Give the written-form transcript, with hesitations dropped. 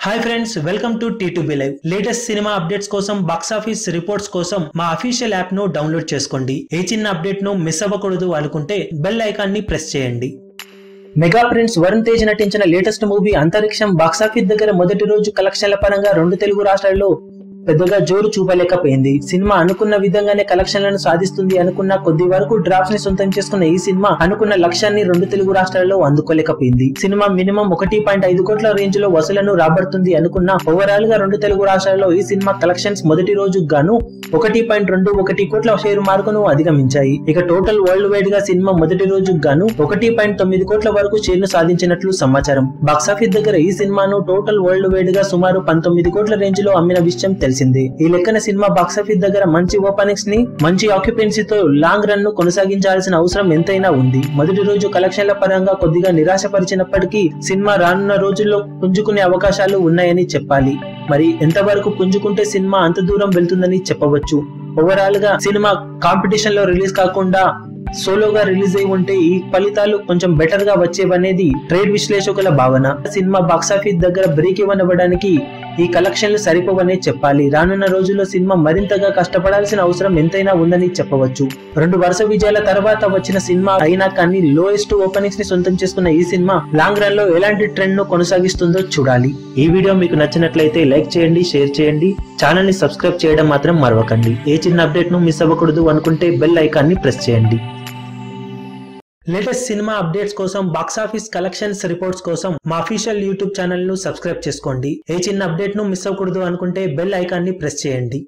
Hi friends, welcome to T2B Live. Latest cinema updates కోసం, box office reports కోసం మా official app ను download చేసుకోండి. ఏ చిన్న అప్డేట్ ను మిస్ అవ్వకూడదు అనుకుంటే బెల్ ఐకాన్ ని ప్రెస్ చేయండి. మెగా ప్రిన్స్ వరుణ్ తేజ్ నటించిన లేటెస్ట్ మూవీ అంతరిక్షం బాక్సాఫీస్ దగ్గర మొదటి రోజు కలెక్షన్ల పరంగా రెండు తెలుగు రాష్ట్రాల్లో పెద్దగా జోరు చూపలేకపోయింది. సినిమా అనుకున్న విధంగానే కలెక్షన్లను సాధిస్తుంది అనుకున్న కొద్ది వరకు డ్రాప్స్ ని సొంతం చేసుకున్న ఈ సినిమా అనుకున్న లక్ష్యాన్ని రెండు తెలుగు రాష్ట్రాల్లో అందుకోలేకపోయింది. సినిమా మినిమం 1.5 కోట్ల రేంజ్ లో వసూలను రాబడుతుంది అనుకున్న ఓవరాల్ గా రెండు తెలుగు రాష్ట్రాల్లో ఈ సినిమా కలెక్షన్స్ మొదటి రోజు గాను 1.21 కోట్ల షేరు మార్కును అధిగమించాయి. ఇక టోటల్ వరల్డ్ వైడ్ గా సినిమా మొదటి రోజు గాను 1.9 కోట్ల వరకు షేర్ను సాధించినట్లు సమాచారం. బాక్సాఫీస్ దగ్గర ఈ సినిమాను టోటల్ వరల్డ్ వైడ్ గా సుమారు 19 కోట్ల రేంజ్ లో అమ్మిన విషయం తెలిసింది. ఈ లెక్కన సినిమా బాక్సాఫీస్ దగ్గర మంచి ఓపెనింగ్స్ ని, మంచి ఆక్యుపెన్సీతో లాంగ్ రన్ ను కొనసాగించాల్సిన అవసరం ఎంతైనా ఉంది. మొదటి రోజు కలెక్షన్ల పరంగా కొద్దిగా నిరాశపరిచినప్పటికీ సినిమా రానున్న రోజుల్లో పుంజుకునే అవకాశాలు ఉన్నాయని చెప్పాలి. మరి ఎంతవరకు పుంజుకుంటే సినిమా అంత దూరం వెళ్తుందని చెప్పవచ్చు. ఓవరాల్ గా సినిమా కాంపిటీషన్ లో రిలీజ్ కాకుండా సోలోగా రిలీజ్ అయి ఉంటే ఈ ఫలితాలు కొంచెం బెటర్ గా వచ్చేవనేది ట్రేడ్ విశ్లేషకుల భావన. సినిమా బాక్సాఫీస్ దగ్గర బ్రేక్ ఇవ్వనివ్వడానికి ఈ కలెక్షన్లు సరిపోవనే చెప్పాలి. రానున్న రోజుల్లో సినిమా మరింతగా కష్టపడాల్సిన అవసరం ఎంతైనా ఉందని చెప్పవచ్చు. 2 వరుస విజయాల తర్వాత వచ్చిన సినిమా అయినా కానీ లోయెస్ట్ ఓపెనింగ్స్ ని సొంతం చేసుకున్న ఈ సినిమా లాంగ్ రన్ లో ఎలాంటి ట్రెండ్ ను కొనసాగిస్తుందో చూడాలి. ఈ వీడియో మీకు నచ్చినట్లయితే లైక్ చేయండి, షేర్ చేయండి, ఛానల్ ని సబ్స్క్రైబ్ చేయడం మాత్రం మరవకండి. ఏ చిన్న అప్డేట్ ను మిస్ అవ్వకూడదు అనుకుంటే బెల్ ఐకాన్ ని ప్రెస్ చేయండి. లేటెస్ట్ సినిమా అప్డేట్స్ కోసం, బాక్సాఫీస్ కలెక్షన్స్ రిపోర్ట్స్ కోసం మా అఫీషియల్ యూట్యూబ్ ఛానల్ ను సబ్స్క్రైబ్ చేసుకోండి. ఏ చిన్న అప్డేట్ ను మిస్ అవ్వకూడదు అనుకుంటే బెల్ ఐకాన్ ని ప్రెస్ చేయండి.